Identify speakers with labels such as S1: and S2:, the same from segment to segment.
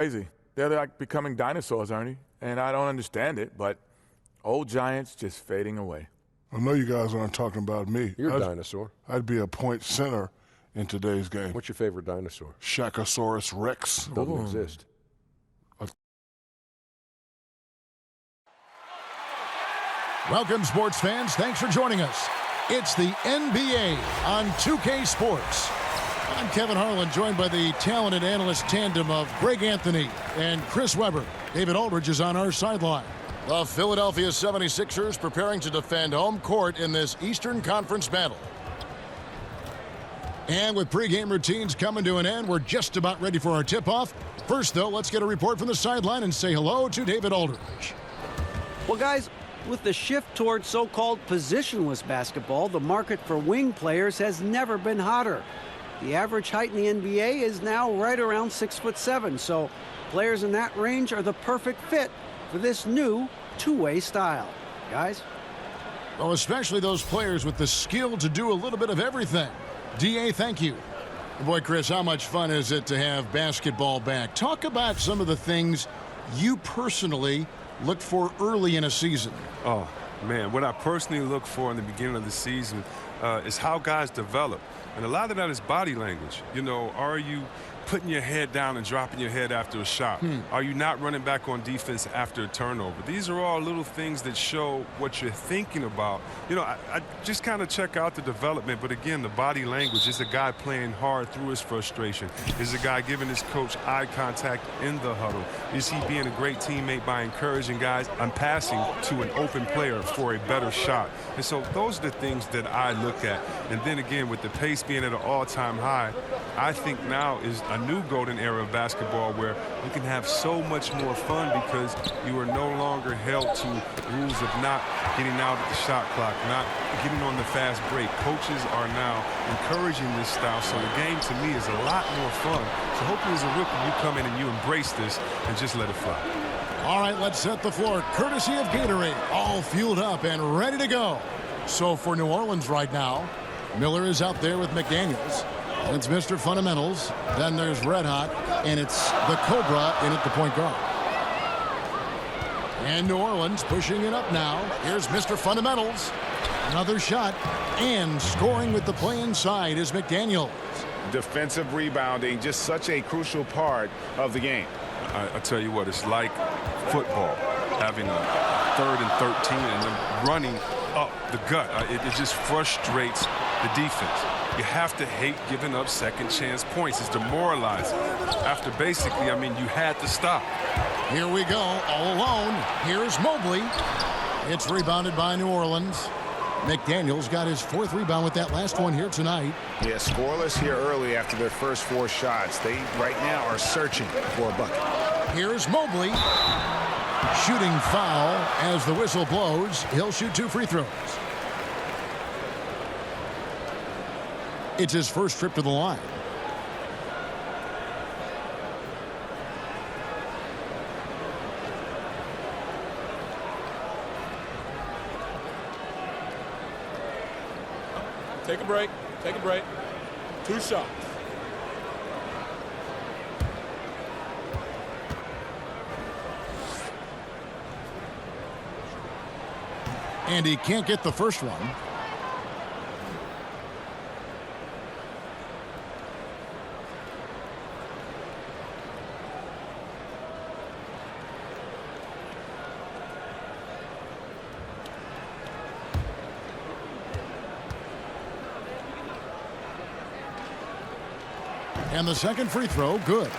S1: Crazy. They're like becoming dinosaurs, Ernie, and I don't understand it, but old giants just fading away.
S2: I know you guys aren't talking about me.
S3: You're a dinosaur.
S2: I'd be a point center in today's game.
S3: What's your favorite dinosaur?
S2: Shakosaurus Rex.
S3: Doesn't exist.
S4: Welcome, sports fans. Thanks for joining us. It's the NBA on 2K Sports. I'm Kevin Harlan, joined by the talented analyst tandem of Greg Anthony and Chris Webber. David Aldridge is on our sideline. The Philadelphia 76ers preparing to defend home court in this Eastern Conference battle. And with pregame routines coming to an end, we're just about ready for our tip-off. First, though, let's get a report from the sideline and say hello to David Aldridge.
S5: Well, guys, with the shift towards so-called positionless basketball, the market for wing players has never been hotter. The average height in the NBA is now right around 6'7", so players in that range are the perfect fit for this new two-way style. Guys?
S4: Well, especially those players with the skill to do a little bit of everything. D.A., thank you. Boy, Chris, how much fun is it to have basketball back? Talk about some of the things you personally look for early in a season.
S6: Oh, man, what I personally look for in the beginning of the season is how guys develop. And a lot of that is body language. You know, are you putting your head down and dropping your head after a shot? Are you not running back on defense after a turnover? These are all little things that show what you're thinking about. You know, I just kind of check out the development, but again, the body language. Is a guy playing hard through his frustration? Is a guy giving his coach eye contact in the huddle? Is he being a great teammate by encouraging guys? I'm passing to an open player for a better shot. And so those are the things that I look at. And then again, with the pace being at an all-time high, I think now is a new golden era of basketball where you can have so much more fun because you are no longer held to rules of not getting out at the shot clock, not getting on the fast break. Coaches are now encouraging this style, so the game to me is a lot more fun. So hopefully as a rookie you come in and you embrace this and just let it fly.
S4: All right, let's set the floor. Courtesy of Gatorade, all fueled up and ready to go. So for New Orleans right now, Miller is out there with McDaniels. It's Mr. Fundamentals. Then there's Red Hot, and it's the Cobra in at the point guard. And New Orleans pushing it up now. Here's Mr. Fundamentals. Another shot, and scoring with the play inside is McDaniels.
S7: Defensive rebounding, just such a crucial part of the game.
S6: I tell you what, it's like football, having a 3rd and 13 and then running up the gut. It just frustrates the defense. You have to hate giving up second chance points. It's demoralizing. After basically, I mean, you had to stop.
S4: Here we go, all alone. Here's Mobley. It's rebounded by New Orleans. McDaniels got his 4th rebound with that last one here tonight.
S7: Yeah, scoreless here early after their first 4 shots. They right now are searching for a bucket.
S4: Here's Mobley. Shooting foul as the whistle blows. He'll shoot 2 free throws. It's his first trip to the line.
S8: Take a break. Take a break. 2 shots.
S4: And he can't get the first one. And the second free throw, good.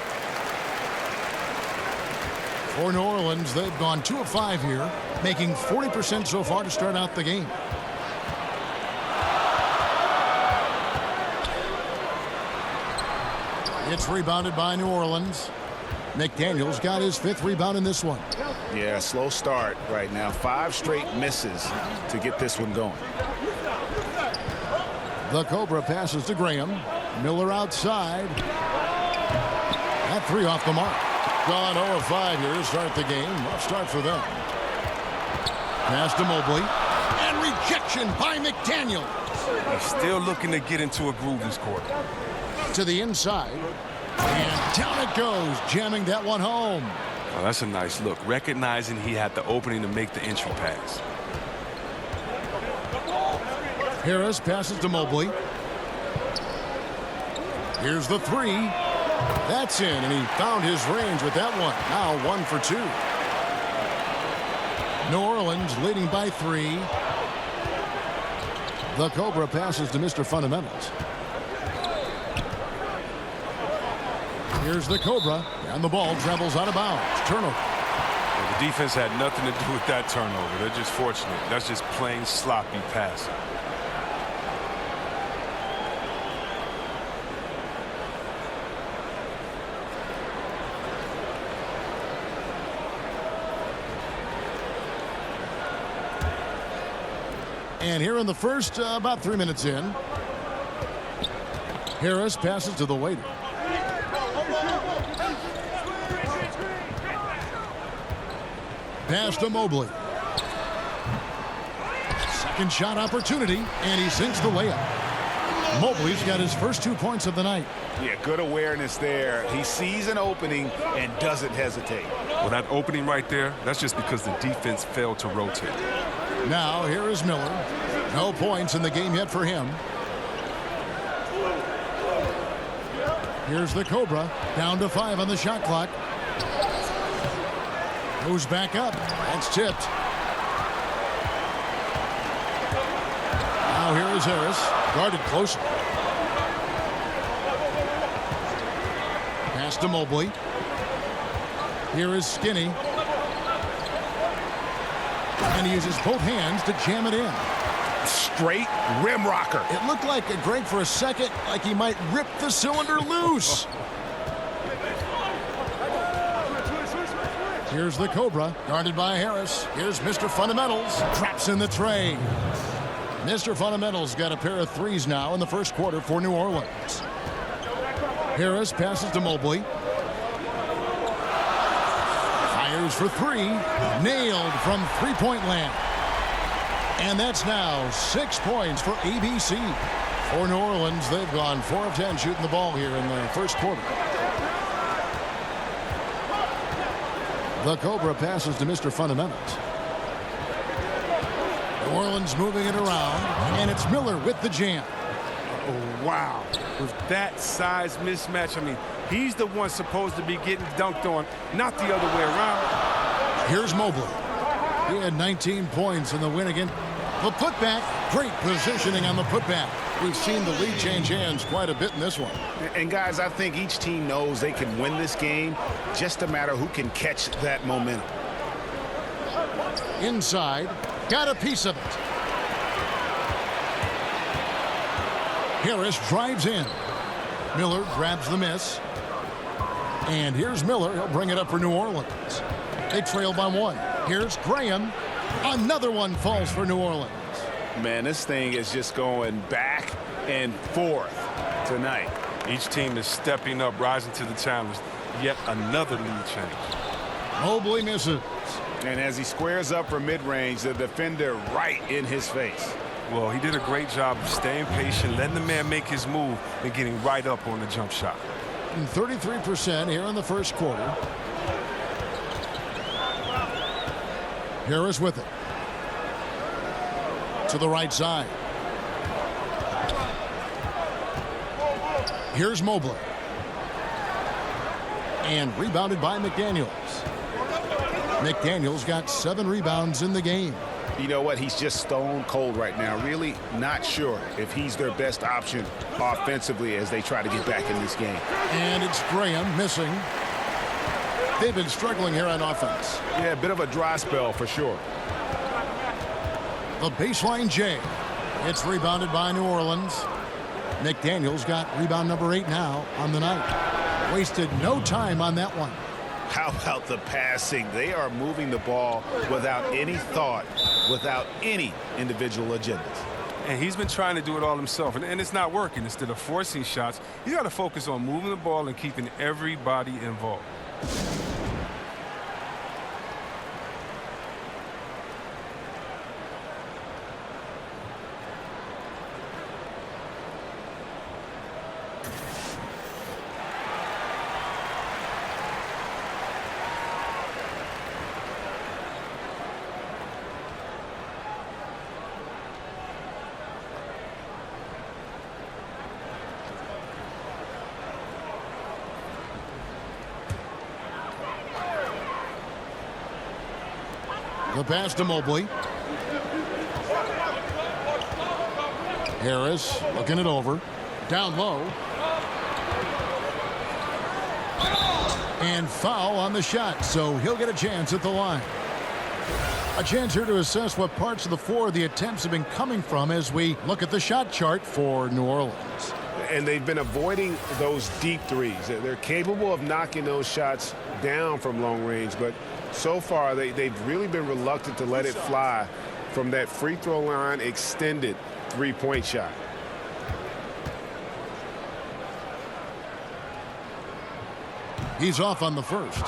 S4: For New Orleans, they've gone 2 of 5 here, making 40% so far to start out the game. It's rebounded by New Orleans. McDaniels got his 5th rebound in this one.
S7: Yeah, slow start right now. 5 straight misses to get this one going.
S4: The Cobra passes to Graham. Miller outside. That 3 off the mark. Gone 0 of 5 here to start the game. Rough start for them. Pass to Mobley. And rejection by McDaniels.
S6: He's still looking to get into a groove this quarter.
S4: To the inside. And down it goes, jamming that one home.
S6: Oh, that's a nice look, recognizing he had the opening to make the entry pass.
S4: Harris passes to Mobley. Here's the three. That's in, and he found his range with that one. Now 1 for 2. New Orleans leading by 3. The Cobra passes to Mr. Fundamentals. Here's the Cobra, and the ball travels out of bounds. Turnover.
S6: Well, the defense had nothing to do with that turnover. They're just fortunate. That's just plain sloppy passing.
S4: And here in the first, about 3 minutes in, Harris passes to the waiter. Pass to Mobley. Second shot opportunity, and he sinks the layup. Mobley's got his first 2 points of the night.
S7: Yeah, good awareness there. He sees an opening and doesn't hesitate.
S6: Well, that opening right there, that's just because the defense failed to rotate.
S4: Now here is Miller. No points in the game yet for him. Here's the Cobra. Down to 5 on the shot clock. Goes back up. That's tipped. Now here is Harris. Guarded closer. Pass to Mobley. Here is Skinny. And he uses both hands to jam it in.
S7: Straight rim rocker.
S4: It looked like Greg for a second, like he might rip the cylinder loose. Here's the Cobra, guarded by Harris. Here's Mr. Fundamentals, traps in the tray. Mr. Fundamentals got a pair of threes now in the first quarter for New Orleans. Harris passes to Mobley. Fires for 3, nailed from three-point land. And that's now 6 points for ABC. For New Orleans, they've gone 4 of 10 shooting the ball here in the first quarter. The Cobra passes to Mr. Fundamentals. New Orleans moving it around, and it's Miller with the jam.
S6: Oh, wow. With that size mismatch, I mean, he's the one supposed to be getting dunked on, not the other way around.
S4: Here's Mobley. He had 19 points in the win again. The putback, great positioning on the putback. We've seen the lead change hands quite a bit in this one.
S7: And guys, I think each team knows they can win this game. Just a matter who can catch that momentum.
S4: Inside, got a piece of it. Harris drives in. Miller grabs the miss. And here's Miller. He'll bring it up for New Orleans. They trail by 1. Here's Graham. Another one falls for New Orleans.
S7: Man, this thing is just going back and forth tonight.
S6: Each team is stepping up, rising to the challenge. Yet another lead change.
S4: Mobley misses.
S7: And as he squares up for mid-range, the defender right in his face.
S6: Well, he did a great job of staying patient, letting the man make his move, and getting right up on the jump shot.
S4: And 33% here in the first quarter. Harris with it. To the right side. Here's Mobley. And rebounded by McDaniels. McDaniels got 7 rebounds in the game.
S7: You know what? He's just stone cold right now. Really not sure if he's their best option offensively as they try to get back in this game.
S4: And it's Graham missing. They've been struggling here on offense.
S7: Yeah, a bit of a dry spell for sure.
S4: The baseline J. It's rebounded by New Orleans. McDaniels got rebound number 8 now on the night. Wasted no time on that one.
S7: How about the passing? They are moving the ball without any thought, without any individual agendas.
S6: And he's been trying to do it all himself, and it's not working. Instead of forcing shots, you got to focus on moving the ball and keeping everybody involved.
S4: The pass to Mobley. Harris looking it over. Down low. And foul on the shot, so he'll get a chance at the line. A chance here to assess what parts of the floor the attempts have been coming from as we look at the shot chart for New Orleans.
S7: And they've been avoiding those deep threes. They're capable of knocking those shots down from long range, but so far they've really been reluctant to let it fly from that free throw line extended three-point shot.
S4: He's off on the first.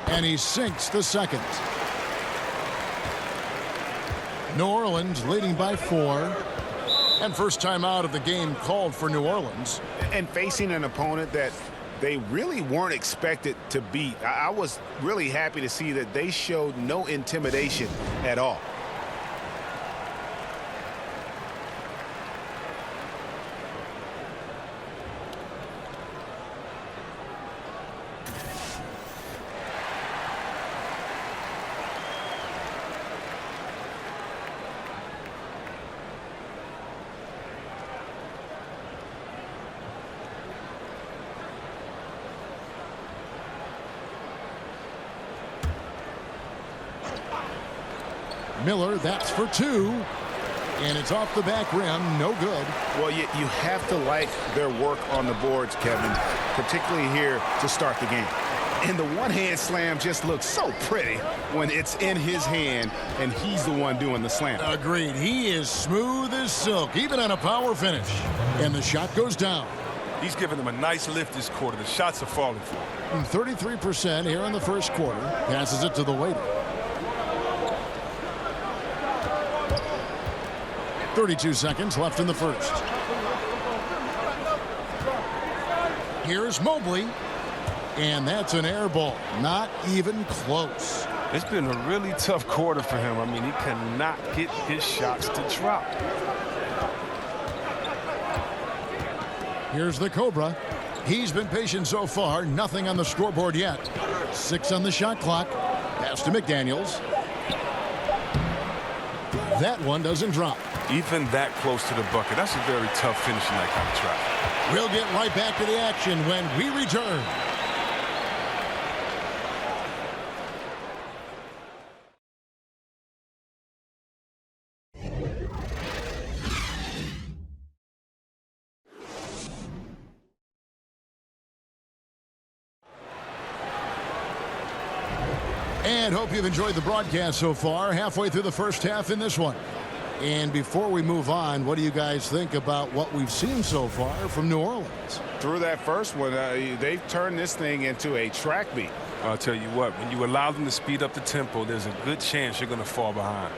S4: And he sinks the second. New Orleans leading by 4. And first time out of the game called for New Orleans.
S7: And facing an opponent that they really weren't expected to beat. I was really happy to see that they showed no intimidation at all.
S4: Miller, that's for 2. And it's off the back rim, no good.
S7: Well, you have to like their work on the boards, Kevin, particularly here to start the game. And the one-hand slam just looks so pretty when it's in his hand and he's the one doing the slam.
S4: Agreed. He is smooth as silk, even on a power finish. And the shot goes down.
S6: He's giving them a nice lift this quarter. The shots are falling for him.
S4: 33% here in the first quarter. Passes it to the waiter. 32 seconds left in the first. Here's Mobley. And that's an air ball. Not even close.
S6: It's been a really tough quarter for him. I mean, he cannot get his shots to drop.
S4: Here's the Cobra. He's been patient so far. Nothing on the scoreboard yet. 6 on the shot clock. Pass to McDaniels. That one doesn't drop.
S6: Even that close to the bucket, that's a very tough finish in that kind of traffic.
S4: We'll get right back to the action when we return. And hope you've enjoyed the broadcast so far. Halfway through the first half in this one. And before we move on, what do you guys think about what we've seen so far from New Orleans?
S7: Through that first one, they've turned this thing into a track meet.
S6: I'll tell you what, when you allow them to speed up the tempo, there's a good chance you're going to fall behind.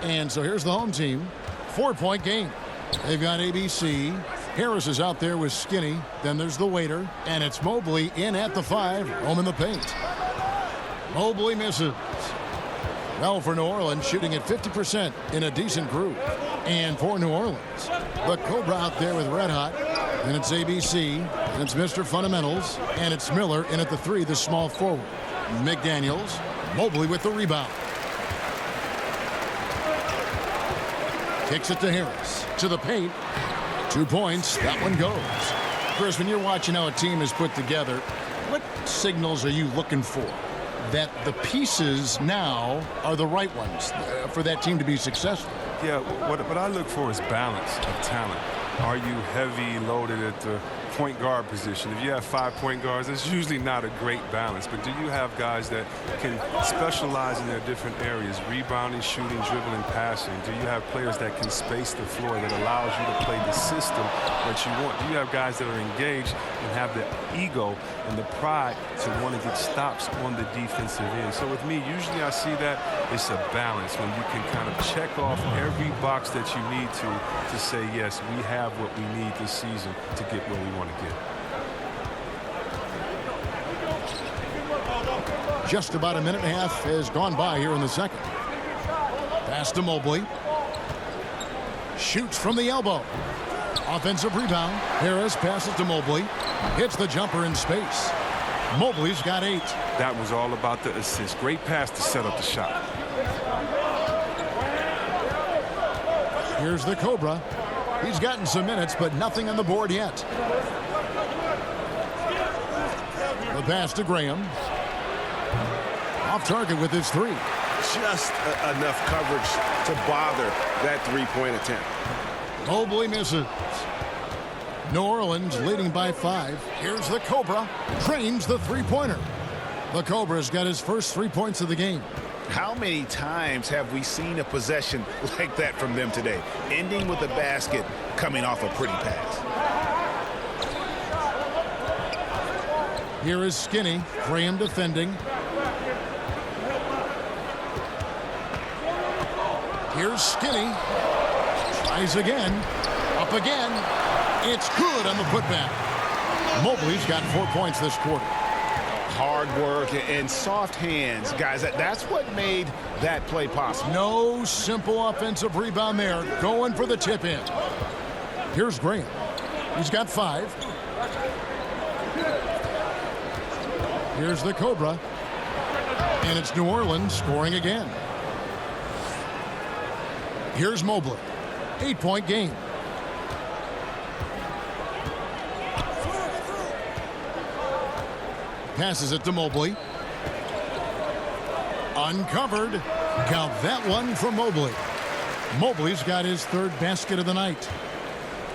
S4: And so here's the home team. 4-point game. They've got ABC. Harris is out there with Skinny. Then there's the waiter. And it's Mobley in at the 5. Home in the paint. Mobley misses. Well, for New Orleans, shooting at 50% in a decent groove. And for New Orleans, the Cobra out there with Red Hot. And it's ABC. And it's Mr. Fundamentals. And it's Miller in at the 3, the small forward. McDaniels. Mobley with the rebound. Kicks it to Harris. To the paint. 2 points. That one goes. Chris, when you're watching how a team is put together, what signals are you looking for that the pieces now are the right ones for that team to be successful?
S6: Yeah, what I look for is balance of talent. Are you heavy loaded at the point guard position. If you have 5 point guards, it's usually not a great balance. But do you have guys that can specialize in their different areas, rebounding, shooting, dribbling, passing? Do you have players that can space the floor that allows you to play the system that you want? Do you have guys that are engaged and have the ego and the pride to want to get stops on the defensive end? So with me, usually I see that it's a balance when you can kind of check off every box that you need to say, yes, we have what we need this season to get where we want to get.
S4: Just about a minute and a half has gone by here in the second. Pass to Mobley. Shoots from the elbow. Offensive rebound. Harris passes to Mobley. Hits the jumper in space. Mobley's got 8.
S6: That was all about the assist. Great pass to set up the shot.
S4: Here's the Cobra. He's gotten some minutes, but nothing on the board yet. The pass to Graham. Off target with his 3.
S7: Just enough coverage to bother that three-point attempt.
S4: Mobley misses. New Orleans leading by 5. Here's the Cobra. Trains the three-pointer. The Cobra's got his first 3 points of the game.
S7: How many times have we seen a possession like that from them today? Ending with a basket, coming off a pretty pass.
S4: Here is Skinny. Graham defending. Here's Skinny. Tries again. Up again. It's good on the putback. Mobley's got 4 points this quarter.
S7: Hard work and soft hands, guys. That's what made that play possible.
S4: No simple offensive rebound there. Going for the tip in. Here's Graham. He's got 5. Here's the Cobra. And it's New Orleans scoring again. Here's Mobley. 8-point game. Passes it to Mobley. Uncovered. Count that one from Mobley. Mobley's got his 3rd basket of the night.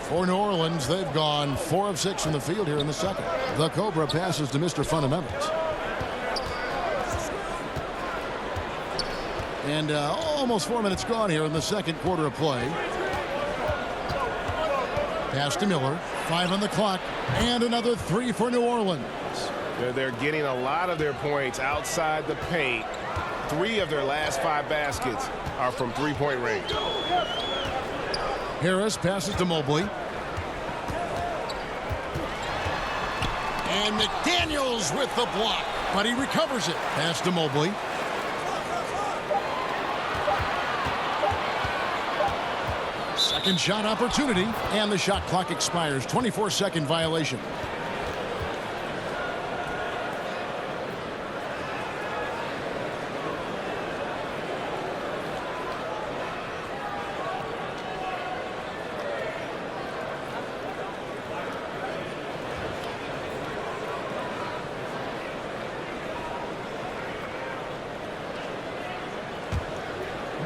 S4: For New Orleans, they've gone 4 of 6 from the field here in the second. The Cobra passes to Mr. Fundamentals. And almost 4 minutes gone here in the second quarter of play. Pass to Miller. 5 on the clock. And another 3 for New Orleans.
S7: They're getting a lot of their points outside the paint. 3 of their last 5 baskets are from three-point range.
S4: Harris passes to Mobley. And McDaniels with the block, but he recovers it. Pass to Mobley. Second shot opportunity, and the shot clock expires. 24-second violation.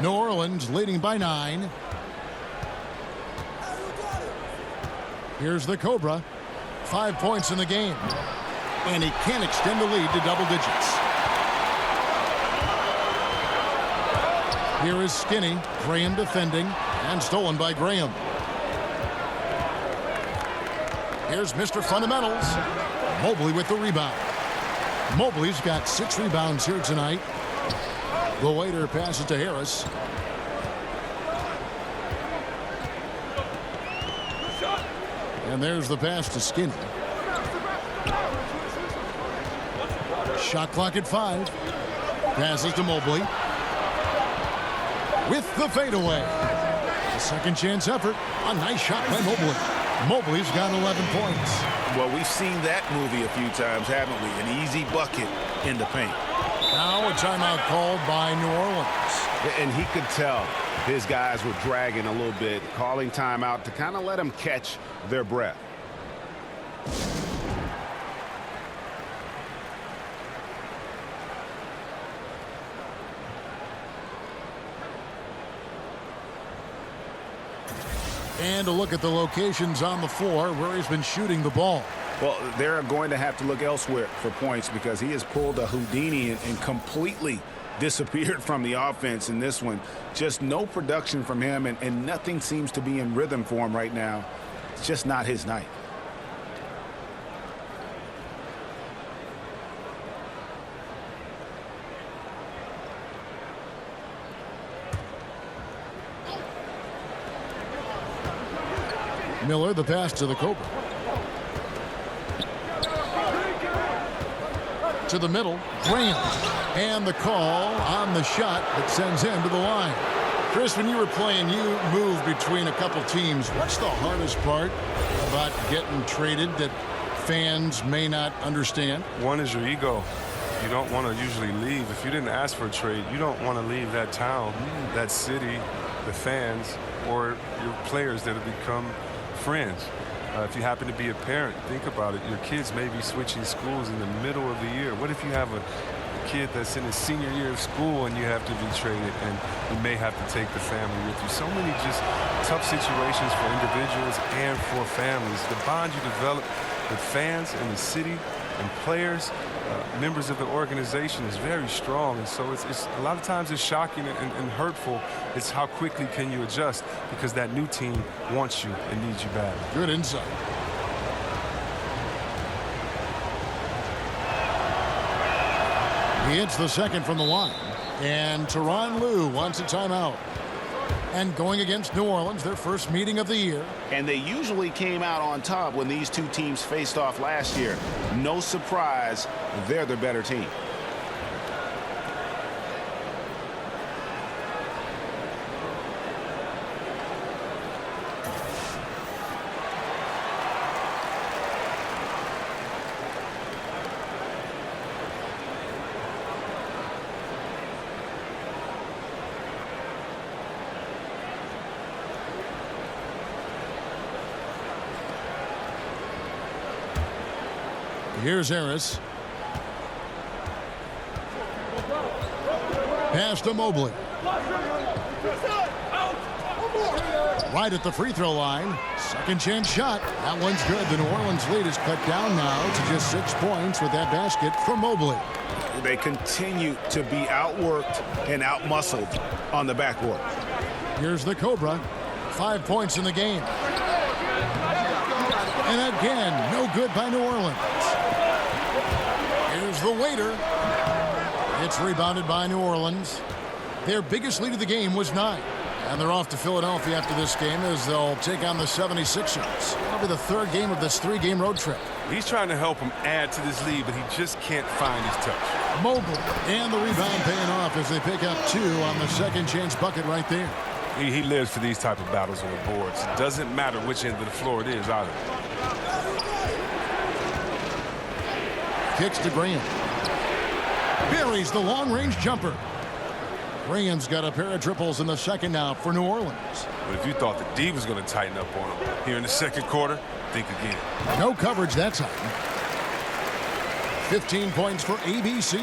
S4: New Orleans leading by 9. Here's the Cobra. 5 points in the game. And he can't extend the lead to double digits. Here is Skinny. Graham defending. And stolen by Graham. Here's Mr. Fundamentals. Mobley with the rebound. Mobley's got 6 rebounds here tonight. The waiter passes to Harris. And there's the pass to Skinny. Shot clock at 5. Passes to Mobley. With the fadeaway. A second chance effort. A nice shot by Mobley. Mobley's got 11 points.
S7: Well, we've seen that movie a few times, haven't we? An easy bucket in the paint.
S4: Now a timeout called by New Orleans.
S7: And he could tell his guys were dragging a little bit, calling timeout to kind of let them catch their breath.
S4: And a look at the locations on the floor where he's been shooting the ball.
S7: Well, they're going to have to look elsewhere for points because he has pulled a Houdini and completely disappeared from the offense in this one. Just no production from him, and nothing seems to be in rhythm for him right now. It's just not his night.
S4: Miller, the pass to the Cobra. To the middle, Graham. And the call on the shot that sends him to the line. Chris, when you were playing, you moved between a couple teams. What's the hardest part about getting traded that fans may not understand?
S6: One is your ego. You don't want to usually leave. If you didn't ask for a trade, you don't want to leave that town, that city, the fans, or your players that have become friends. If you happen to be a parent, think about it. Your kids may be switching schools in the middle of the year. What if you have a kid that's in his senior year of school and you have to be traded and you may have to take the family with you? So many just tough situations for individuals and for families. The bond you develop with fans and the city and players, members of the organization is very strong. And so it's a lot of times it's shocking and hurtful. It's how quickly can you adjust because that new team wants you and needs you badly.
S4: Good insight. He hits the second from the line. And Tyronn Lue wants a timeout. And going against New Orleans, their first meeting of the year.
S7: And they usually came out on top when these two teams faced off last year. No surprise, they're the better team.
S4: Here's Harris. Pass to Mobley. Right at the free throw line. Second chance shot. That one's good. The New Orleans lead is cut down now to just 6 points with that basket from Mobley.
S7: They continue to be outworked and outmuscled on the backboard.
S4: Here's the Cobra. 5 points in the game. And again, no good by New Orleans. Here's the waiter. It's rebounded by New Orleans. Their biggest lead of the game was 9. And they're off to Philadelphia after this game as they'll take on the 76ers. That'll be the third game of this 3-game road trip.
S6: He's trying to help him add to this lead, but he just can't find his touch.
S4: Mobley and the rebound paying off as they pick up 2 on the second chance bucket right there.
S6: He lives for these type of battles on the boards. It doesn't matter which end of the floor it is either.
S4: Kicks to Graham. Buries the long-range jumper. Graham's got a pair of triples in the second now for New Orleans.
S6: But if you thought the D was going to tighten up on him here in the second quarter, think again.
S4: No coverage that time. 15 points for ABC.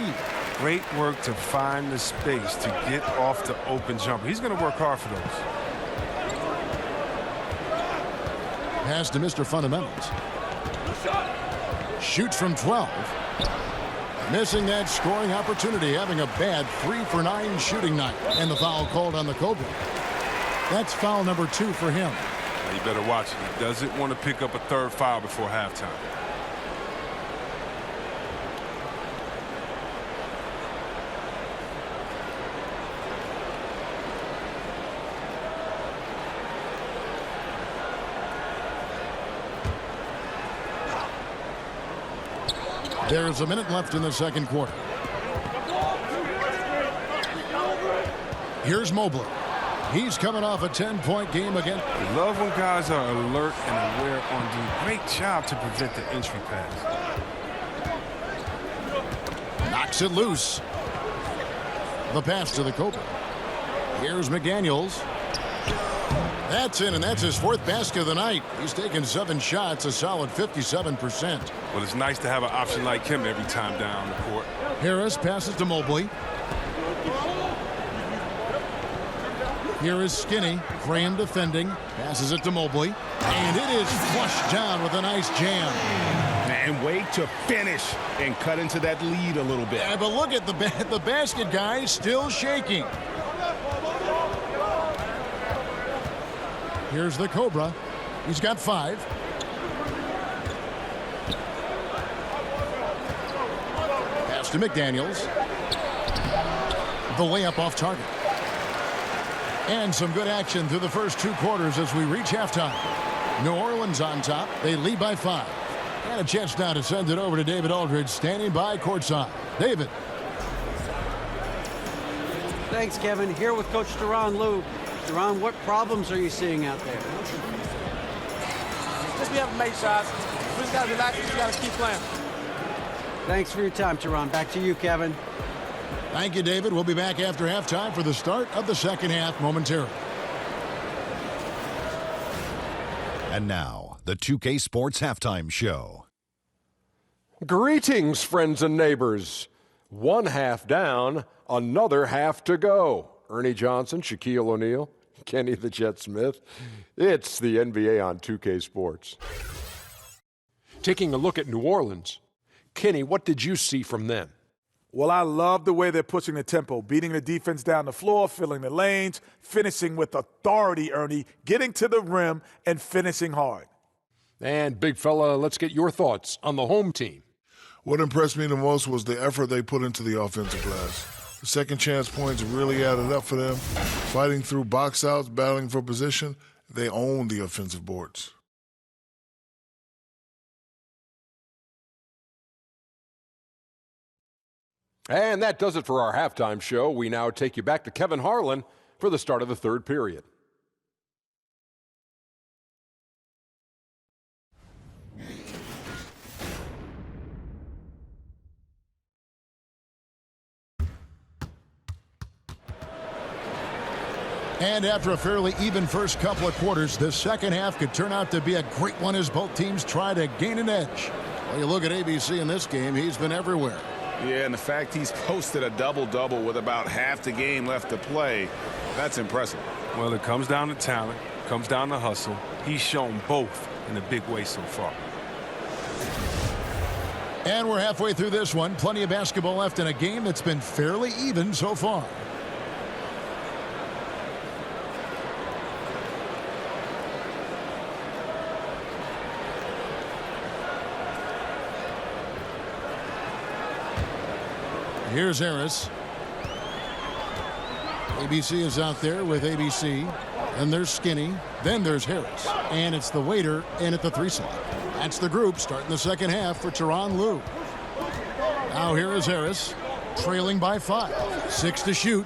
S6: Great work to find the space to get off the open jumper. He's going to work hard for those.
S4: Pass to Mr. Fundamentals. Shoots from 12. Missing that scoring opportunity, having a bad 3-for-9 shooting night. And the foul called on the Cobra. That's foul number 2 for him.
S6: Now you better watch it. He doesn't want to pick up a third foul before halftime.
S4: There's a minute left in the second quarter. Here's Mobley. He's coming off a 10-point game again.
S6: I love when guys are alert and aware on doing a great job to prevent the entry pass.
S4: Knocks it loose. The pass to the Cobra. Here's McDaniels. That's in, and that's his 4th basket of the night. He's taken 7 shots, a solid 57%.
S6: Well, it's nice to have an option like him every time down the court.
S4: Harris passes to Mobley. Here is Skinny. Graham defending. Passes it to Mobley. And it is flushed down with a nice jam.
S7: And wait to finish and cut into that lead a little bit.
S4: Yeah, but look at the basket, guys, still shaking. Here's the Cobra. He's got 5. Pass to McDaniels. The layup off target. And some good action through the first 2 quarters as we reach halftime. New Orleans on top. They lead by 5. And a chance now to send it over to David Aldridge, standing by courtside. David.
S5: Thanks, Kevin. Here with Coach Duran Lou. Duran, what problems are you seeing out there?
S8: Just we haven't made shots. We just got to relax. We just got to keep playing.
S5: Thanks for your time, Duran. Back to you, Kevin.
S4: Thank you, David. We'll be back after halftime for the start of the second half momentarily.
S9: And now, the 2K Sports Halftime Show.
S3: Greetings, friends and neighbors. 1 half down, another half to go. Ernie Johnson, Shaquille O'Neal, Kenny the Jet Smith. It's the NBA on 2K Sports. Taking a look at New Orleans. Kenny, what did you see from them?
S1: Well, I love the way they're pushing the tempo, beating the defense down the floor, filling the lanes, finishing with authority, Ernie, getting to the rim and finishing hard.
S3: And, big fella, let's get your thoughts on the home team.
S2: What impressed me the most was the effort they put into the offensive glass. The second chance points really added up for them. Fighting through box outs, battling for position, they owned the offensive boards.
S3: And that does it for our halftime show. We now take you back to Kevin Harlan for the start of the third period.
S4: And after a fairly even first couple of quarters, this second half could turn out to be a great one as both teams try to gain an edge. Well, you look at ABC in this game, he's been everywhere.
S7: Yeah, and the fact he's posted a double-double with about half the game left to play, that's impressive.
S6: Well, it comes down to talent, comes down to hustle. He's shown both in a big way so far.
S4: And we're halfway through this one. Plenty of basketball left in a game that's been fairly even so far. Here's Harris. ABC is out there with ABC. And there's Skinny. Then there's Harris. And it's the waiter in at the 3 slot. That's the group starting the second half for Tyronn Lue. Now here is Harris. Trailing by 5. 6 to shoot.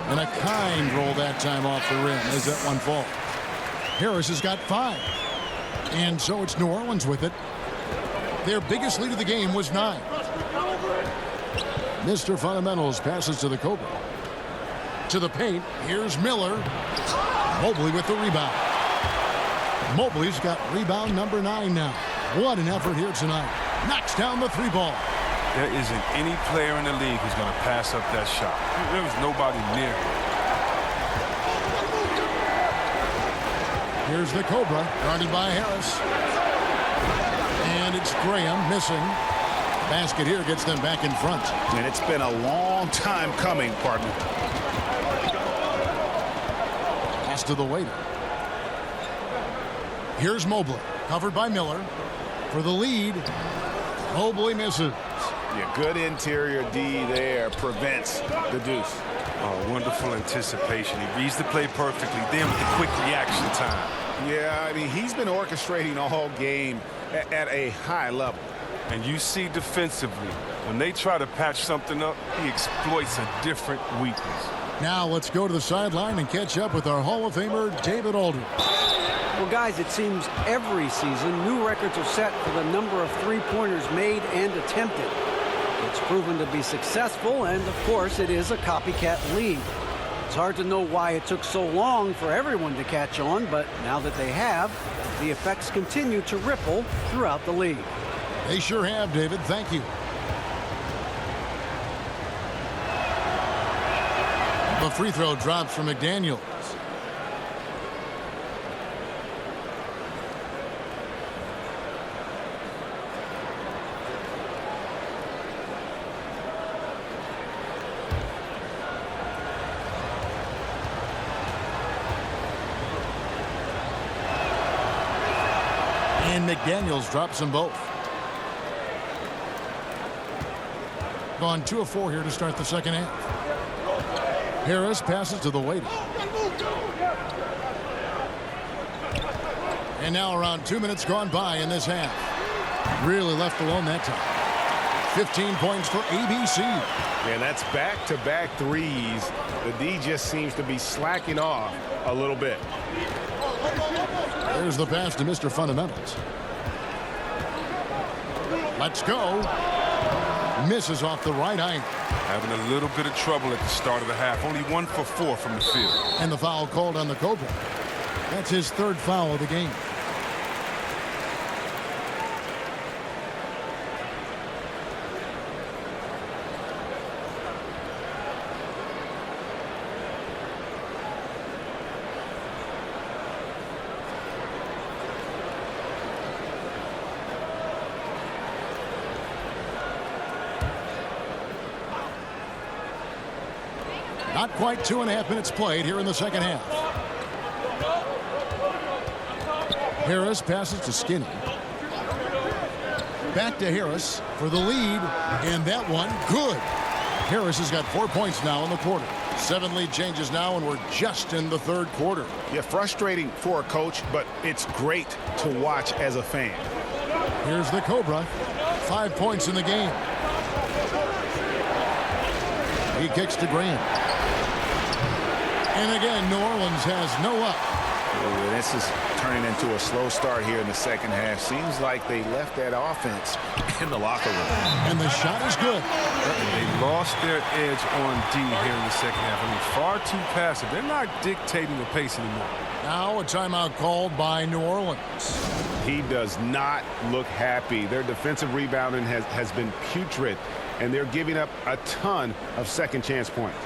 S4: And a kind roll that time off the rim as that one falls. Harris has got 5. And so it's New Orleans with it. Their biggest lead of the game was 9. Mr. Fundamentals passes to the Cobra. To the paint. Here's Miller. Mobley with the rebound. Mobley's got rebound number 9 now. What an effort here tonight. Knocks down the 3 ball.
S6: There isn't any player in the league who's going to pass up that shot. There was nobody near him.
S4: Here's the Cobra, guarded by Harris. And it's Graham missing. Basket here gets them back in front.
S7: And it's been a long time coming, partner.
S4: Pass to the waiter. Here's Mobley, covered by Miller. For the lead, Mobley misses.
S7: Yeah, good interior D there prevents the deuce.
S6: Oh, wonderful anticipation. He reads the play perfectly. Then with the quick reaction time.
S7: Yeah, I mean, he's been orchestrating all game at a high level.
S6: And you see defensively, when they try to patch something up, he exploits a different weakness.
S4: Now let's go to the sideline and catch up with our Hall of Famer, David Aldridge.
S5: Well, guys, it seems every season new records are set for the number of three-pointers made and attempted. It's proven to be successful, and of course, it is a copycat league. It's hard to know why it took so long for everyone to catch on, but now that they have, the effects continue to ripple throughout the league.
S4: They sure have, David. Thank you. The free throw drops from McDaniels. And McDaniels drops them both. Gone 2 of 4 here to start the second half. Harris passes to the waiter. And now around 2 minutes gone by in this half. Really left alone that time. 15 points for ABC.
S7: Yeah, that's back-to-back threes. The D just seems to be slacking off a little bit.
S4: There's the pass to Mr. Fundamentals. Let's go. Misses off the right eye.
S6: Having a little bit of trouble at the start of the half. Only 1 for 4 from the field.
S4: And the foul called on the Cobra. That's his 3rd foul of the game. Not quite 2.5 minutes played here in the second half. Harris passes to Skinny. Back to Harris for the lead. And that one, good. Harris has got 4 points now in the quarter. 7 lead changes now, and we're just in the 3rd quarter.
S7: Yeah, frustrating for a coach, but it's great to watch as a fan.
S4: Here's the Cobra. 5 points in the game. He kicks to Graham. And again, New Orleans has no up.
S7: Ooh, this is turning into a slow start here in the second half. Seems like they left that offense in the locker room.
S4: And the shot is good.
S6: They lost their edge on D here in the second half. I mean, far too passive. They're not dictating the pace anymore.
S4: Now a timeout called by New Orleans.
S7: He does not look happy. Their defensive rebounding has been putrid, and they're giving up a ton of second chance points.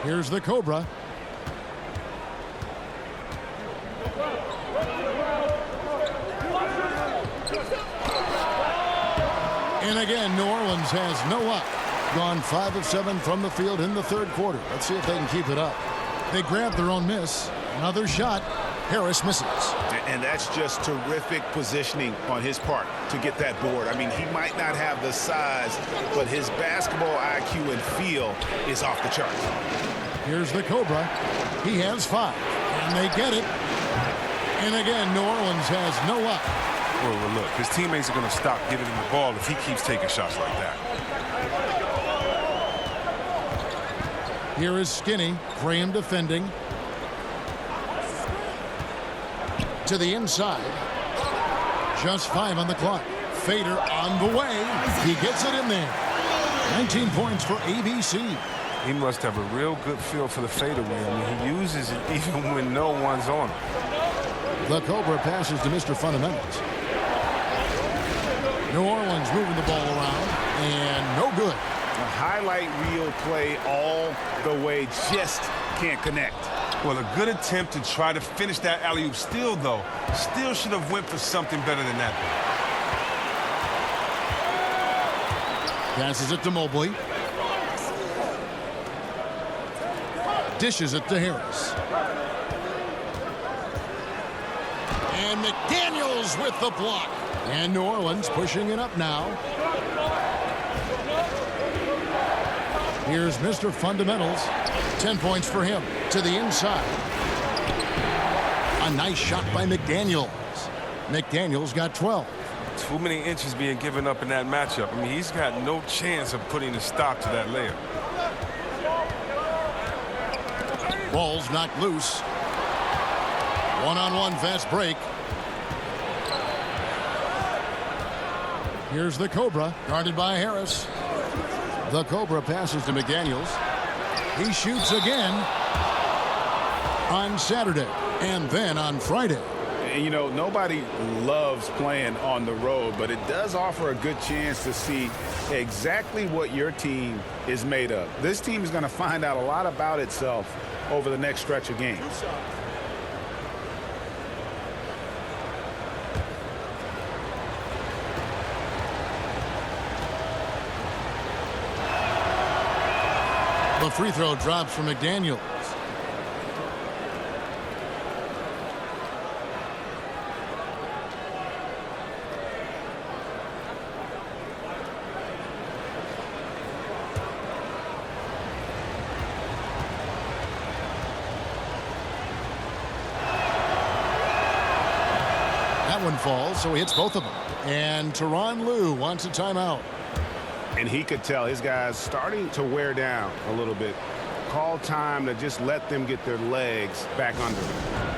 S4: Here's the Cobra. And again, New Orleans has no up. Gone 5 of 7 from the field in the 3rd quarter. Let's see if they can keep it up. They grab their own miss. Another shot. Harris misses.
S7: And that's just terrific positioning on his part to get that board. I mean, he might not have the size, but his basketball IQ and feel is off the charts.
S4: Here's the Cobra. He has 5. And they get it. And again, New Orleans has no up.
S6: Well, look, his teammates are going to stop giving him the ball if he keeps taking shots like that.
S4: Here is Skinny. Graham defending. To the inside. Just 5 on the clock. Fader on the way. He gets it in there. 19 points for ABC.
S6: He must have a real good feel for the fadeaway. I mean, he uses it even when no one's on him.
S4: The Cobra passes to Mr. Fundamentals. New Orleans moving the ball around, and no good.
S7: A highlight reel play all the way, just can't connect.
S6: Well, a good attempt to try to finish that alley-oop. Still, though, still should have went for something better than that.
S4: Passes it to Mobley. Dishes it to Harris. And McDaniels with the block. And New Orleans pushing it up now. Here's Mr. Fundamentals. 10 points for him. To the inside. A nice shot by McDaniels. McDaniels got 12.
S6: Too many inches being given up in that matchup. I mean, he's got no chance of putting a stop to that layup.
S4: Ball's knocked loose. One-on-one fast break. Here's the Cobra, guarded by Harris. The Cobra passes to McDaniels. He shoots again on Saturday and then on Friday.
S10: And, you know, nobody loves playing on the road, but it does offer a good chance to see exactly what your team is made of. This team is going to find out a lot about itself over the next stretch of games.
S4: The free throw drops from McDaniels. That one falls, so he hits both of them. And Tyronn Lue wants a timeout.
S7: And he could tell his guys starting to wear down a little bit. Call time to just let them get their legs back under them.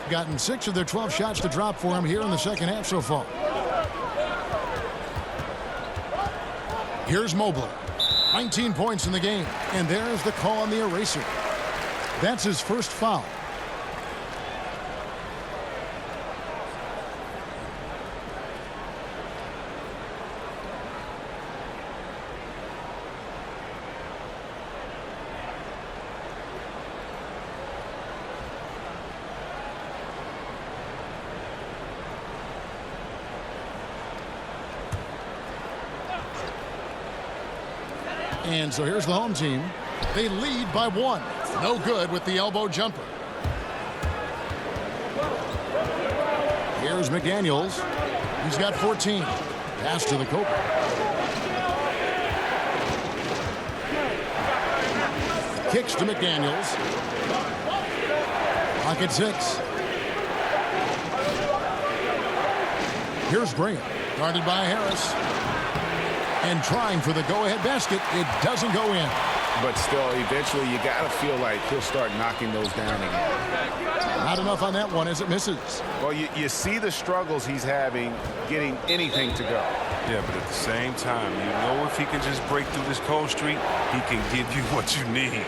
S4: Gotten 6 of their 12 shots to drop for him here in the second half so far. Here's Mobley. 19 points in the game. And there's the call on the eraser. That's his first foul. And so here's the home team. They lead by 1. No good with the elbow jumper. Here's McDaniels. He's got 14. Pass to the Cobra. Kicks to McDaniels. Pocket 6. Here's Graham, guarded by Harris. And trying for the go-ahead basket. It doesn't go in.
S10: But still, eventually, you got to feel like he'll start knocking those down again.
S4: Not enough on that one as it misses.
S10: Well, you see the struggles he's having getting anything to go.
S6: Yeah, but at the same time, you know if he can just break through this cold streak, he can give you what you need.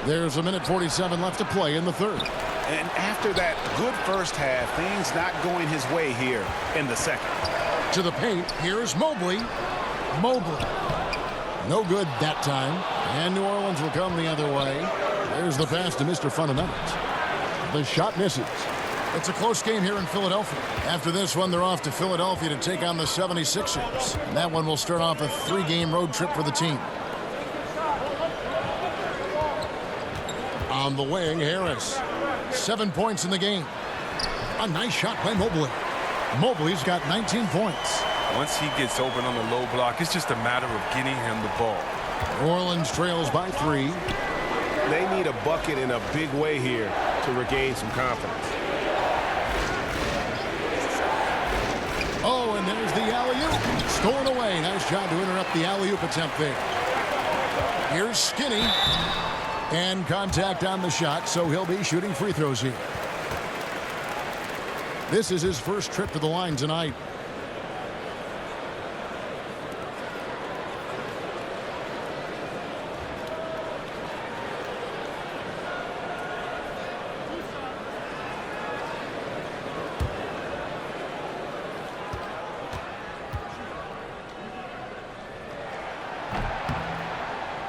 S4: There's a minute 47 left to play in the third.
S10: And after that good first half, things not going his way here in the second.
S4: To the paint, here's Mobley. Mobley. No good that time. And New Orleans will come the other way. There's the pass to Mr. Fundamentals. The shot misses. It's a close game here in Philadelphia. After this one, they're off to Philadelphia to take on the 76ers. And that one will start off a 3-game road trip for the team. On the wing, Harris. 7 points in the game. A nice shot by Mobley. Mobley's got 19 points.
S6: Once he gets open on the low block, it's just a matter of getting him the ball.
S4: New Orleans trails by 3.
S7: They need a bucket in a big way here to regain some confidence.
S4: Oh, and there's the alley-oop. Stolen away. Nice job to interrupt the alley-oop attempt there. Here's Skinny. And contact on the shot, so he'll be shooting free throws here. This is his first trip to the line tonight.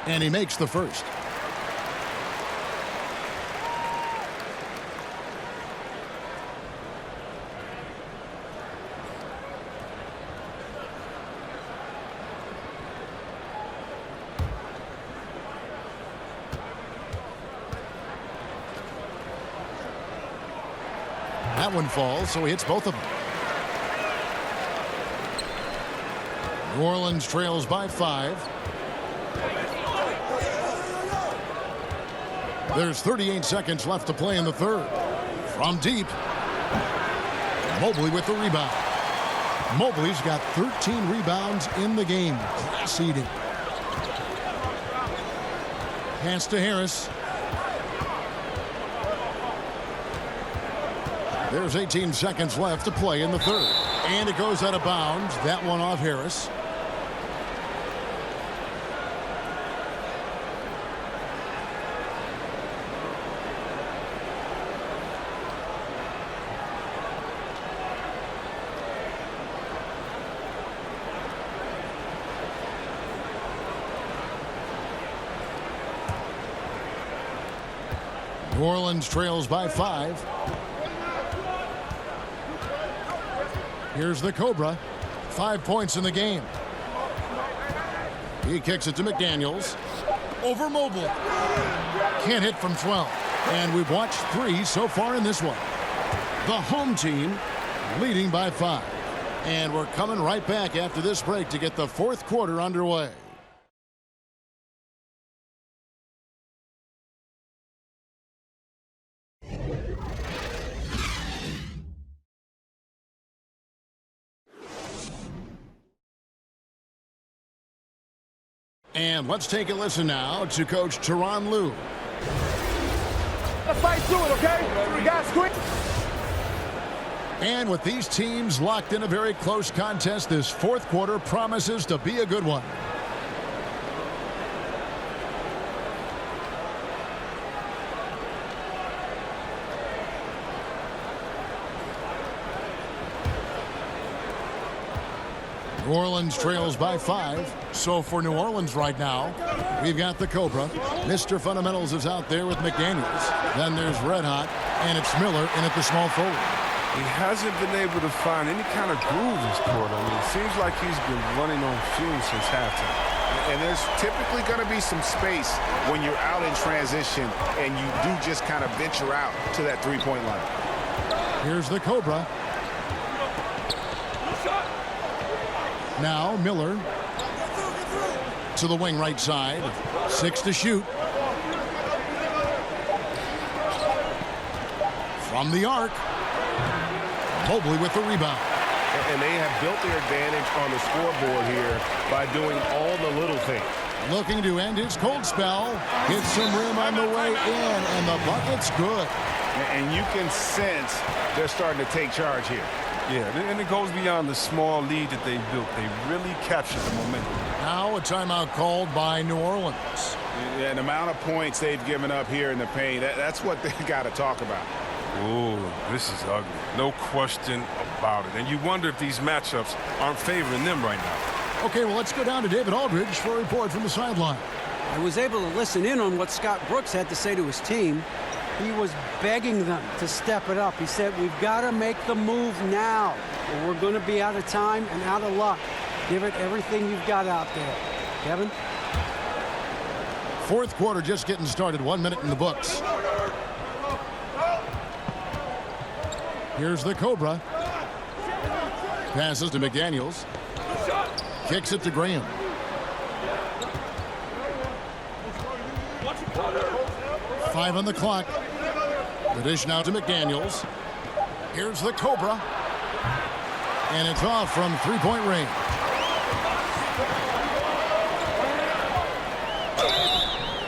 S4: And he makes the first. That one falls, so he hits both of them. New Orleans trails by 5. There's 38 seconds left to play in the third. From deep, Mobley with the rebound. Mobley's got 13 rebounds in the game. Class eating. Pass to Harris. There's 18 seconds left to play in the third. And it goes out of bounds. That one off Harris. New Orleans trails by 5. Here's the Cobra. 5 points in the game. He kicks it to McDaniels. Over Mobley. Can't hit from 12. And we've watched 3 so far in this one. The home team leading by 5. And we're coming right back after this break to get the fourth quarter underway. And let's take a listen now to Coach Tyronn Lue.
S8: Let's fight through it, okay? You guys quick.
S4: And with these teams locked in a very close contest, this fourth quarter promises to be a good one. New Orleans trails by 5. So for New Orleans right now, we've got the Cobra. Mr. Fundamentals is out there with McDaniels. Then there's Red Hot, and it's Miller in at the small forward.
S6: He hasn't been able to find any kind of groove this quarter. I mean, it seems like he's been running on fumes since halftime.
S7: And there's typically going to be some space when you're out in transition and you do just kind of venture out to that three-point line.
S4: Here's the Cobra. Now Miller to the wing right side. 6 to shoot. From the arc. Mobley with the rebound.
S7: And they have built their advantage on the scoreboard here by doing all the little things.
S4: Looking to end his cold spell. Hits some rim on the way in, and the bucket's good.
S7: And you can sense they're starting to take charge here.
S6: Yeah, and it goes beyond the small lead that they built. They really captured the momentum.
S4: Now a timeout called by New Orleans.
S7: And the amount of points they've given up here in the paint, that's what they got to talk about.
S6: Oh, this is ugly. No question about it. And you wonder if these matchups aren't favoring them right now.
S4: Okay, well, let's go down to David Aldridge for a report from the sideline.
S5: I was able to listen in on what Scott Brooks had to say to his team. He was begging them to step it up. He said, we've got to make the move now, or we're going to be out of time and out of luck. Give it everything you've got out there. Kevin?
S4: Fourth quarter just getting started. 1 minute in the books. Here's the Cobra. Passes to McDaniels. Kicks it to Graham. Five on the clock. The dish now to McDaniels. Here's the Cobra. And it's off from three-point range.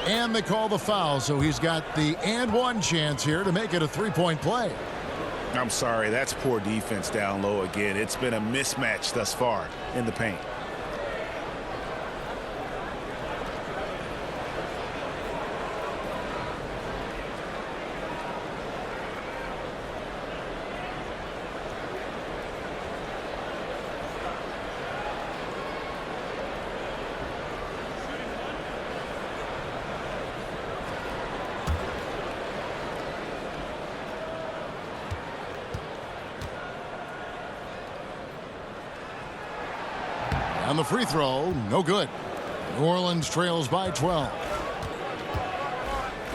S4: And they call the foul, so he's got the and one chance here to make it a three-point play.
S7: I'm sorry, that's poor defense down low again. It's been a mismatch thus far in the paint.
S4: On the free throw, no good. New Orleans trails by 12.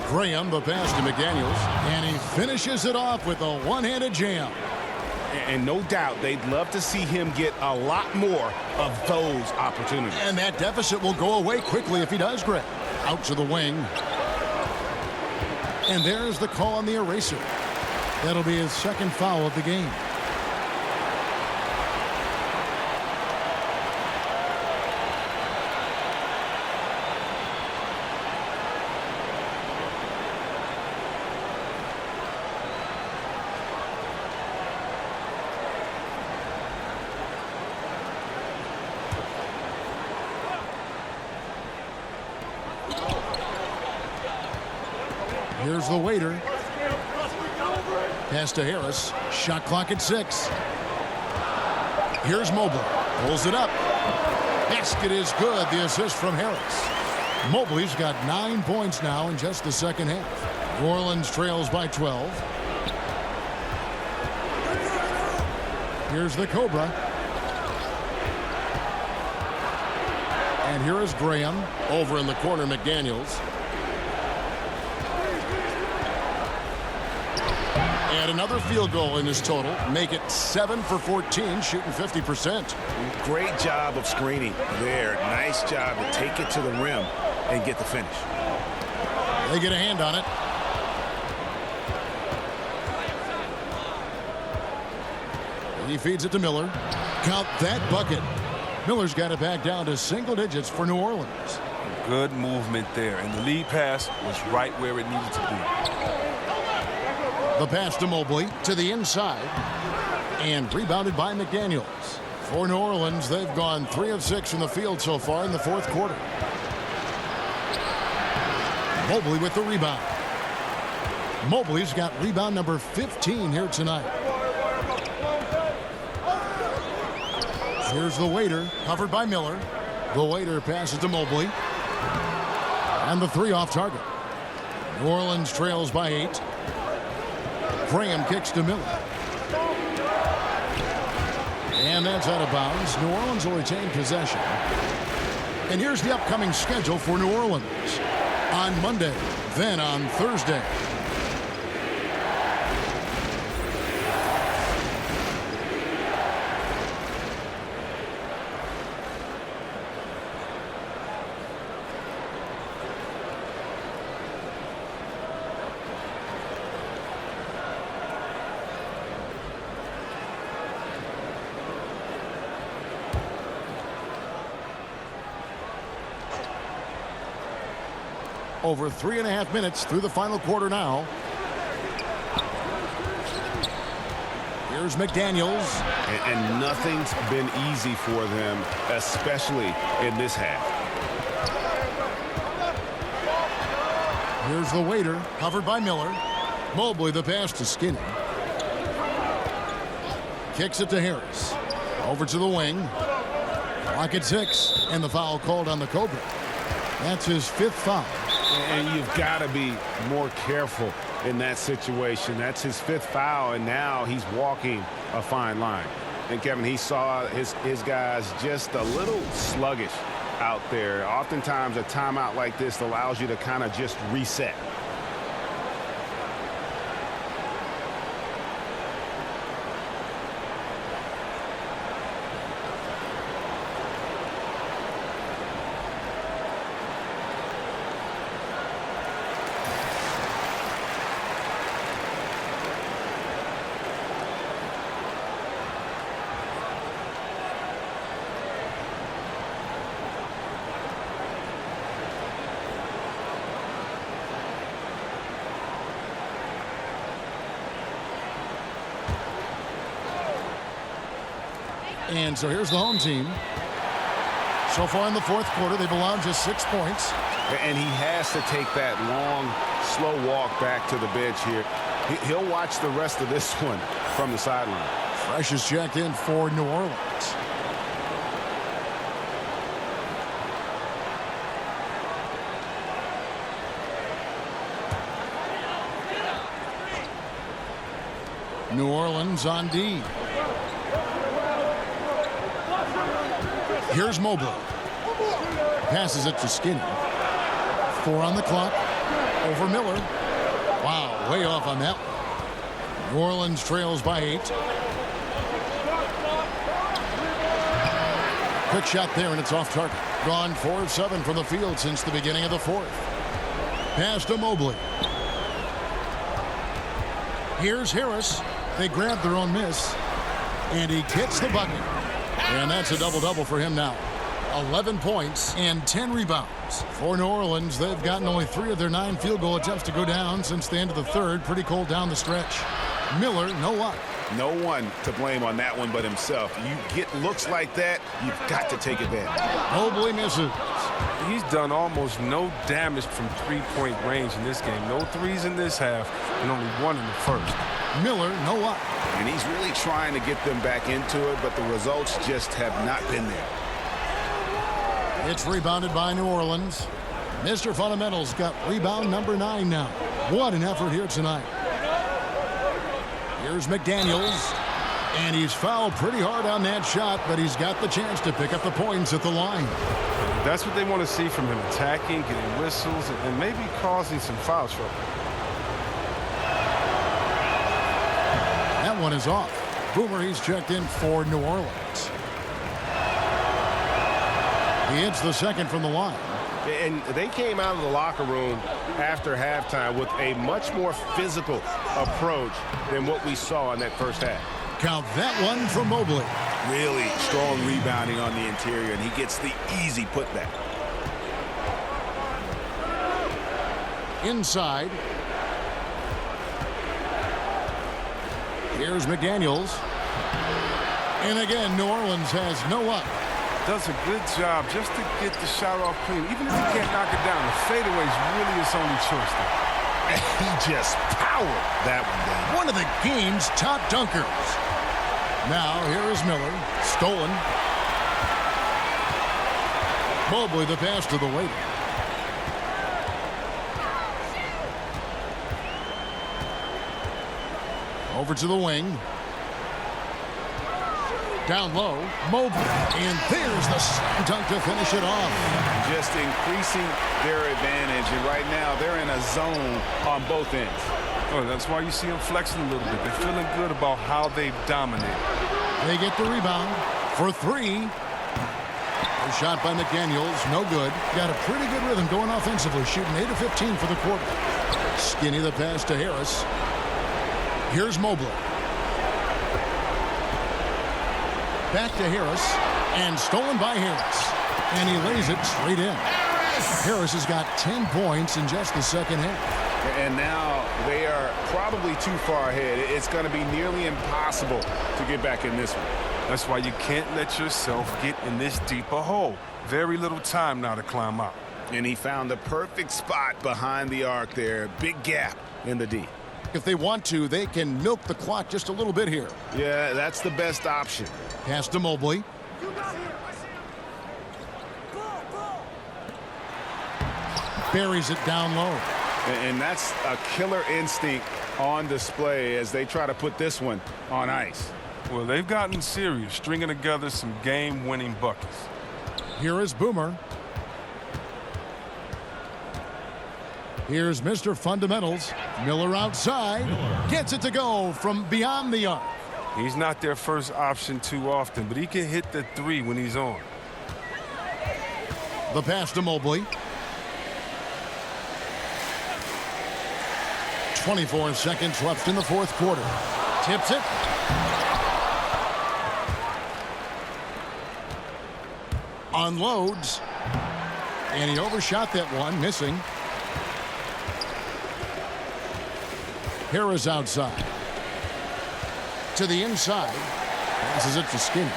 S4: Graham, the pass to McDaniels, and he finishes it off with a one-handed jam.
S10: And no doubt they'd love to see him get a lot more of those opportunities.
S4: And that deficit will go away quickly if he does, Greg. Out to the wing. And there's the call on the eraser. That'll be his second foul of the game. Here's the waiter. Pass to Harris. Shot clock at 6. Here's Mobley. Pulls it up. Basket is good. The assist from Harris. Mobley's got 9 points now in just the second half. New Orleans trails by 12. Here's the Cobra. And here is Graham. Over in the corner, McDaniels. And another field goal in his total. Make it 7 for 14, shooting 50%.
S10: Great job of screening there. Nice job to take it to the rim and get the finish.
S4: They get a hand on it. He feeds it to Miller. Count that bucket. Miller's got it back down to single digits for New Orleans.
S6: Good movement there, and the lead pass was right where it needed to be.
S4: The pass to Mobley to the inside and rebounded by McDaniels. For New Orleans, they've gone 3 of 6 from the field so far in the fourth quarter. Mobley with the rebound. Mobley's got rebound number 15 here tonight. Here's the waiter, covered by Miller. The waiter passes to Mobley. And the 3 off target. New Orleans trails by 8. Graham kicks to Miller. And that's out of bounds. New Orleans will retain possession. And here's the upcoming schedule for New Orleans. On Monday, then on Thursday. Over 3.5 minutes through the final quarter now. Here's McDaniels.
S10: And nothing's been easy for them, especially in this half.
S4: Here's the waiter, covered by Miller. Mobley the pass to Skinny. Kicks it to Harris. Over to the wing. Clock at 6, and the foul called on the Cobra. That's his 5th foul.
S10: And you've got to be more careful in that situation. That's his 5th foul, and now he's walking a fine line. And, Kevin, he saw his guys just a little sluggish out there. Oftentimes, a timeout like this allows you to kind of just reset.
S4: And so here's the home team. So far in the fourth quarter, they've allowed just 6 points.
S10: And he has to take that long, slow walk back to the bench here. He'll watch the rest of this one from the sideline.
S4: Fresh is checked in for New Orleans. New Orleans on D. Here's Mobley. Passes it to Skinny. 4 on the clock. Over Miller. Wow, way off on that one. New Orleans trails by 8. Quick shot there, and it's off target. Gone 4 of 7 from the field since the beginning of the 4th. Pass to Mobley. Here's Harris. They grab their own miss, and he gets the bucket. And that's a double-double for him now. 11 points and 10 rebounds. For New Orleans, they've gotten only 3 of their 9 field goal attempts to go down since the end of the 3rd. Pretty cold down the stretch. Miller, no luck.
S10: No one to blame on that one but himself. You get looks like that, you've got to take advantage.
S4: Mobley misses.
S6: He's done almost no damage from three-point range in this game. No threes in this half and only 1 in the first.
S4: Miller, no luck.
S10: And he's really trying to get them back into it, but the results just have not been there.
S4: It's rebounded by New Orleans. Mr. Fundamentals got rebound number 9 now. What an effort here tonight. Here's McDaniels. And he's fouled pretty hard on that shot, but he's got the chance to pick up the points at the line.
S6: That's what they want to see from him, attacking, getting whistles, and maybe causing some foul trouble.
S4: That one is off. Boomer, he's checked in for New Orleans. He hits the second from the line.
S7: And they came out of the locker room after halftime with a much more physical approach than what we saw in that first half.
S4: Count that one for Mobley.
S10: Really strong rebounding on the interior, and he gets the easy putback.
S4: Inside. Here's McDaniels. And again, New Orleans has no luck.
S6: Does a good job just to get the shot off clean. Even if he can't knock it down, the fadeaway is really his only choice there.
S10: And he just powered that one down.
S4: One of the game's top dunkers. Now, here is Miller. Stolen. Mobley, the pass to the waiter. Over to the wing. Down low, Mobley, and there's the slam dunk to finish it off.
S10: Just increasing their advantage, and right now they're in a zone on both ends.
S6: Oh, that's why you see them flexing a little bit. They're feeling good about how they've dominated.
S4: They get the rebound for 3. A shot by McDaniels, no good. Got a pretty good rhythm going offensively, shooting 8 of 15 for the quarter. Skinny the pass to Harris. Here's Mobley. Back to Harris, and stolen by Harris. And he lays it straight in. Harris has got 10 points in just the second half.
S10: And now they are probably too far ahead. It's going to be nearly impossible to get back in this one.
S6: That's why you can't let yourself get in this deep a hole. Very little time now to climb out.
S10: And he found the perfect spot behind the arc there. Big gap in the D.
S4: If they want to, they can milk the clock just a little bit here.
S10: Yeah, that's the best option.
S4: Pass to Mobley. Buries it down low.
S10: And that's a killer instinct on display as they try to put this one on ice.
S6: Well, they've gotten serious, stringing together some game-winning buckets.
S4: Here is Boomer. Here's Mr. Fundamentals. Miller outside. Gets it to go from beyond the arc.
S6: He's not their first option too often, but he can hit the 3 when he's on.
S4: The pass to Mobley. 24 seconds left in the 4th quarter. Tips it. Unloads. And he overshot that one, missing. Harris outside. To the inside. Passes it to Skinny.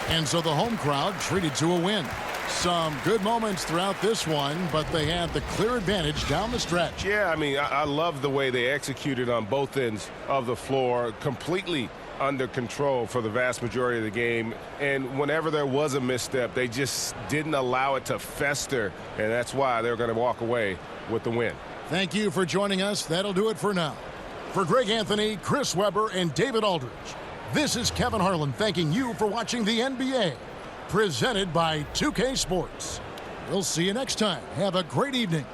S4: And so the home crowd treated to a win. Some good moments throughout this one, but they had the clear advantage down the stretch.
S7: Yeah, I mean, I love the way they executed on both ends of the floor, completely under control for the vast majority of the game. And whenever there was a misstep, they just didn't allow it to fester, and that's why they're going to walk away with the win.
S4: Thank you for joining us. That'll do it for now. For Greg Anthony, Chris Webber, and David Aldridge, this is Kevin Harlan thanking you for watching the NBA, presented by 2K Sports. We'll see you next time. Have a great evening.